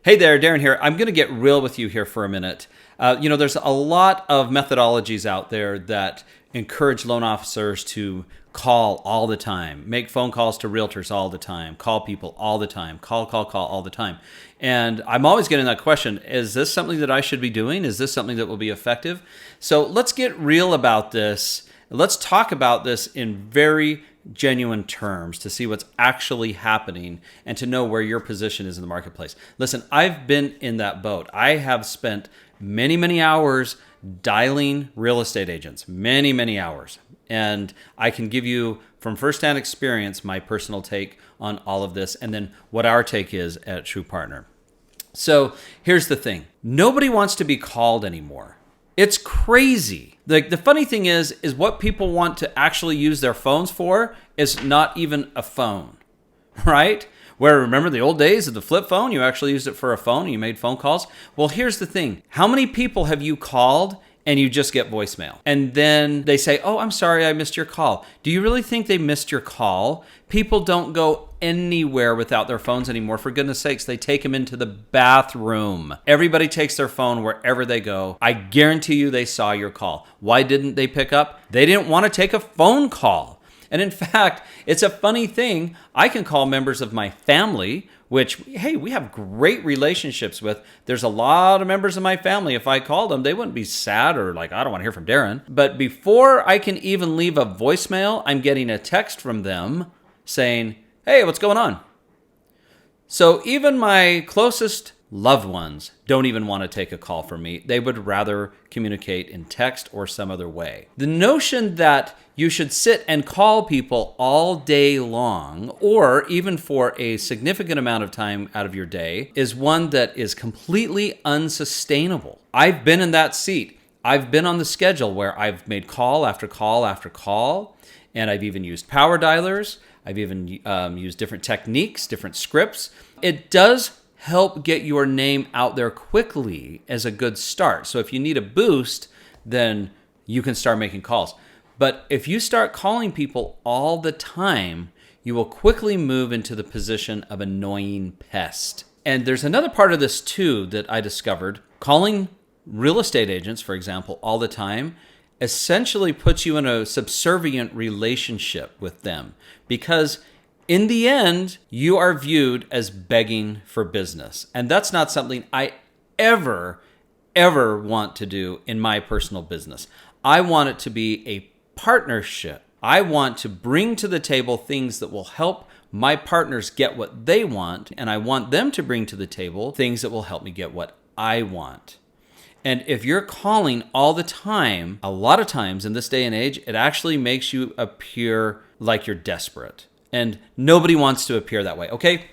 Hey there, Darren here. I'm going to get real with you here for a minute. There's a lot of methodologies out there that encourage loan officers to call all the time, make phone calls to realtors all the time, call people all the time, call all the time. And I'm always getting that question, is this something that I should be doing? Is this something that will be effective? So let's get real about this. Let's talk about this in very genuine terms to see what's actually happening and to know where your position is in the marketplace. Listen, I've been in that boat. I have spent many, many hours dialing real estate agents, many, many hours. And I can give you from firsthand experience my personal take on all of this and then what our take is at True Partner. So here's the thing. Nobody wants to be called anymore. It's crazy. Like the funny thing is what people want to actually use their phones for is not even a phone, right? Where remember the old days of the flip phone, you actually used it for a phone and you made phone calls. Well, here's the thing. How many people have you called and you just get voicemail? And then they say, oh, I'm sorry, I missed your call. Do you really think they missed your call? People don't go anywhere without their phones anymore. For goodness sakes, they take them into the bathroom. Everybody takes their phone wherever they go. I guarantee you they saw your call. Why didn't they pick up? They didn't want to take a phone call. And in fact, it's a funny thing. I can call members of my family, which, hey, we have great relationships with. There's a lot of members of my family. If I called them, they wouldn't be sad or like, I don't want to hear from Darren. But before I can even leave a voicemail, I'm getting a text from them saying, hey, what's going on? So even my closest loved ones don't even want to take a call from me. They would rather communicate in text or some other way. The notion that you should sit and call people all day long, or even for a significant amount of time out of your day, is one that is completely unsustainable. I've been in that seat. I've been on the schedule where I've made call after call after call, and I've even used power dialers. I've even used different techniques, different scripts. It does help get your name out there quickly as a good start. So if you need a boost, then you can start making calls. But if you start calling people all the time, you will quickly move into the position of annoying pest. And there's another part of this too that I discovered. Calling real estate agents, for example, all the time essentially puts you in a subservient relationship with them because in the end, you are viewed as begging for business. And that's not something I ever want to do in my personal business. I want it to be a partnership. I want to bring to the table things that will help my partners get what they want, and I want them to bring to the table things that will help me get what I want. And if you're calling all the time, a lot of times in this day and age, it actually makes you appear like you're desperate. And nobody wants to appear that way, okay?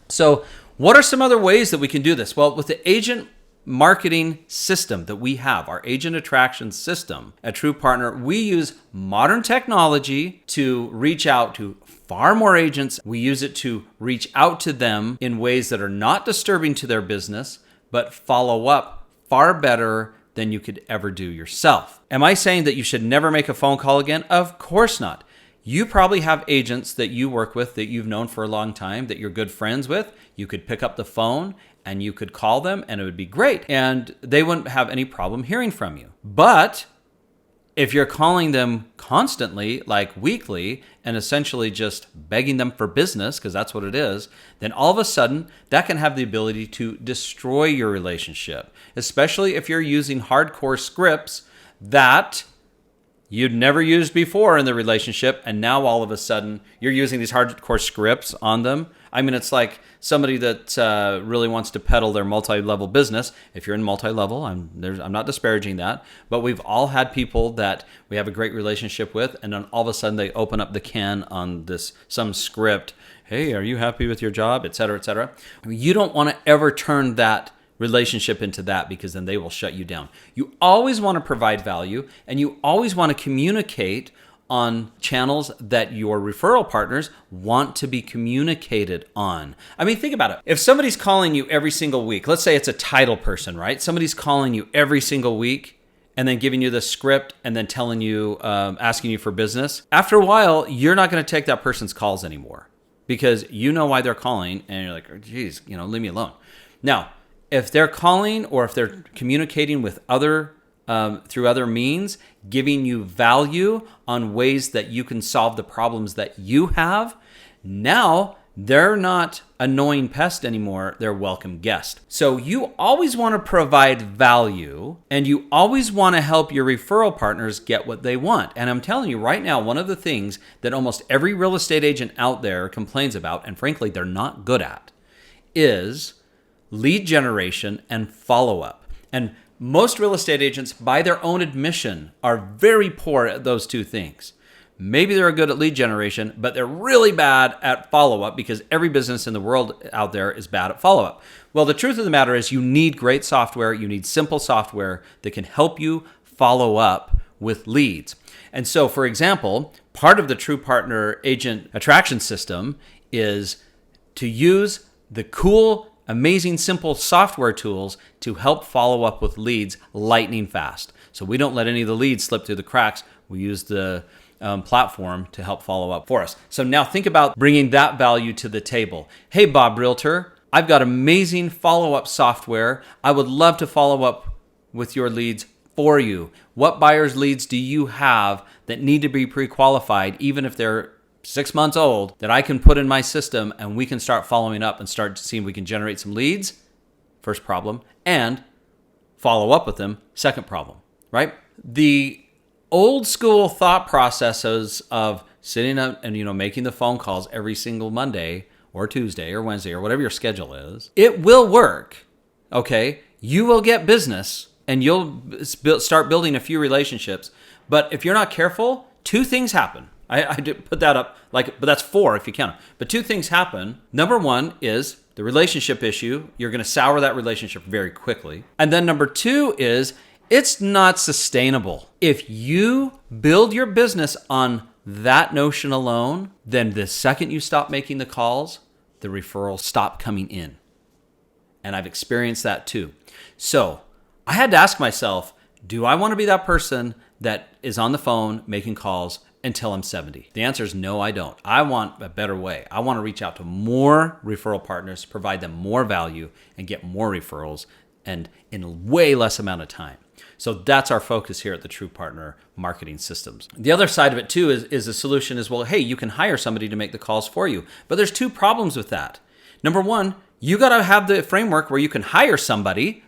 So what are some other ways that we can do this? Well, with the agent marketing system that we have, our agent attraction system at True Partner, we use modern technology to reach out to far more agents. We use it to reach out to them in ways that are not disturbing to their business, but follow up far better than you could ever do yourself. Am I saying that you should never make a phone call again? Of course not. You probably have agents that you work with that you've known for a long time, that you're good friends with. You could pick up the phone and you could call them and it would be great. And they wouldn't have any problem hearing from you. But if you're calling them constantly, like weekly, and essentially just begging them for business, because that's what it is, then all of a sudden that can have the ability to destroy your relationship, especially if you're using hardcore scripts that you'd never used before in the relationship, and now all of a sudden you're using these hardcore scripts on them. I mean, it's like somebody that really wants to peddle their multi-level business. If you're in multi-level, I'm not disparaging that, but we've all had people that we have a great relationship with, and then all of a sudden they open up the can on some script. Hey, are you happy with your job, et cetera, et cetera. I mean, you don't want to ever turn that relationship into that because then they will shut you down. You always want to provide value, and you always want to communicate on channels that your referral partners want to be communicated on. I mean, think about it. If somebody's calling you every single week, let's say it's a title person, right? Somebody's calling you every single week and then giving you the script and then telling you, asking you for business. After a while, you're not going to take that person's calls anymore because you know why they're calling and you're like, oh, geez, leave me alone. Now, if they're calling or if they're communicating with through other means, giving you value on ways that you can solve the problems that you have, now they're not annoying pest anymore. They're welcome guest. So you always want to provide value, and you always want to help your referral partners get what they want. And I'm telling you right now, one of the things that almost every real estate agent out there complains about, and frankly, they're not good at, is lead generation and follow-up. And most real estate agents, by their own admission, are very poor at those two things. Maybe they're good at lead generation, but they're really bad at follow-up because every business in the world out there is bad at follow-up. Well, the truth of the matter is you need great software. You need simple software that can help you follow up with leads. And so, for example, part of the True Partner Agent Attraction System is to use the cool, amazing, simple software tools to help follow up with leads lightning fast. So we don't let any of the leads slip through the cracks. We use the platform to help follow up for us. So now think about bringing that value to the table. Hey, Bob Realtor, I've got amazing follow-up software. I would love to follow up with your leads for you. What buyers' leads do you have that need to be pre-qualified, even if they're 6 months old, that I can put in my system and we can start following up and start seeing if we can generate some leads? First problem. And follow up with them. Second problem, right? The old school thought processes of sitting up and making the phone calls every single Monday or Tuesday or Wednesday or whatever your schedule is, it will work. Okay, you will get business and you'll start building a few relationships. But if you're not careful, two things happen. I did put that up, but that's 4 if you count it. But 2 things happen. Number 1 is the relationship issue. You're going to sour that relationship very quickly. And then number 2 is it's not sustainable. If you build your business on that notion alone, then the second you stop making the calls, the referrals stop coming in. And I've experienced that too. So I had to ask myself, do I want to be that person that is on the phone making calls until I'm 70? The answer is no, I don't. I want a better way. I want to reach out to more referral partners, provide them more value, and get more referrals, and in a way less amount of time. So that's our focus here at the True Partner Marketing Systems. The other side of it too is the solution is, well, hey, you can hire somebody to make the calls for you. But there's 2 problems with that. Number 1, you got to have the framework where you can hire somebody,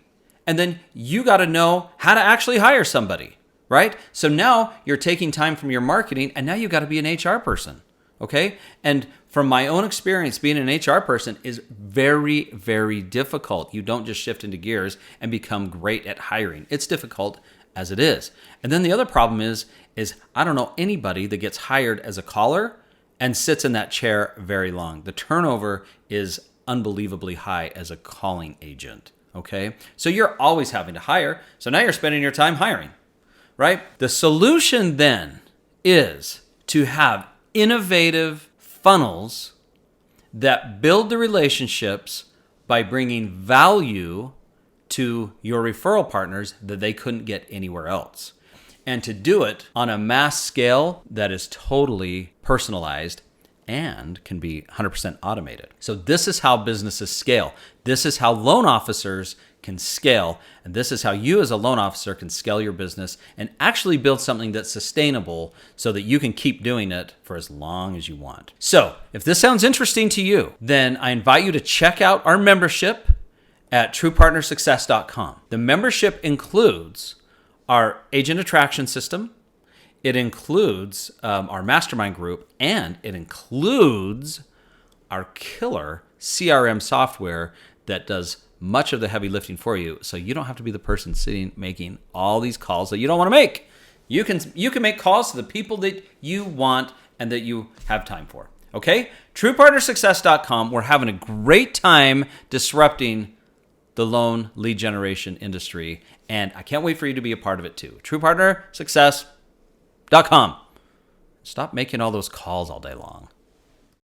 and then you got to know how to actually hire somebody, right? So now you're taking time from your marketing, and now you got to be an HR person, okay? And from my own experience, being an HR person is very, very difficult. You don't just shift into gears and become great at hiring. It's difficult as it is. And then the other problem is I don't know anybody that gets hired as a caller and sits in that chair very long. The turnover is unbelievably high as a calling agent, okay? So you're always having to hire. So now you're spending your time hiring, right? The solution then is to have innovative funnels that build the relationships by bringing value to your referral partners that they couldn't get anywhere else. And to do it on a mass scale that is totally personalized and can be 100% automated. So this is how businesses scale. This is how loan officers can scale. And this is how you as a loan officer can scale your business and actually build something that's sustainable so that you can keep doing it for as long as you want. So if this sounds interesting to you, then I invite you to check out our membership at truepartnersuccess.com. The membership includes our agent attraction system. It includes our mastermind group, and it includes our killer CRM software that does much of the heavy lifting for you, so you don't have to be the person sitting making all these calls that you don't want to make. You can make calls to the people that you want and that you have time for. Okay? TruePartnerSuccess.com. We're having a great time disrupting the loan lead generation industry, and I can't wait for you to be a part of it too. TruePartnerSuccess.com. Stop making all those calls all day long.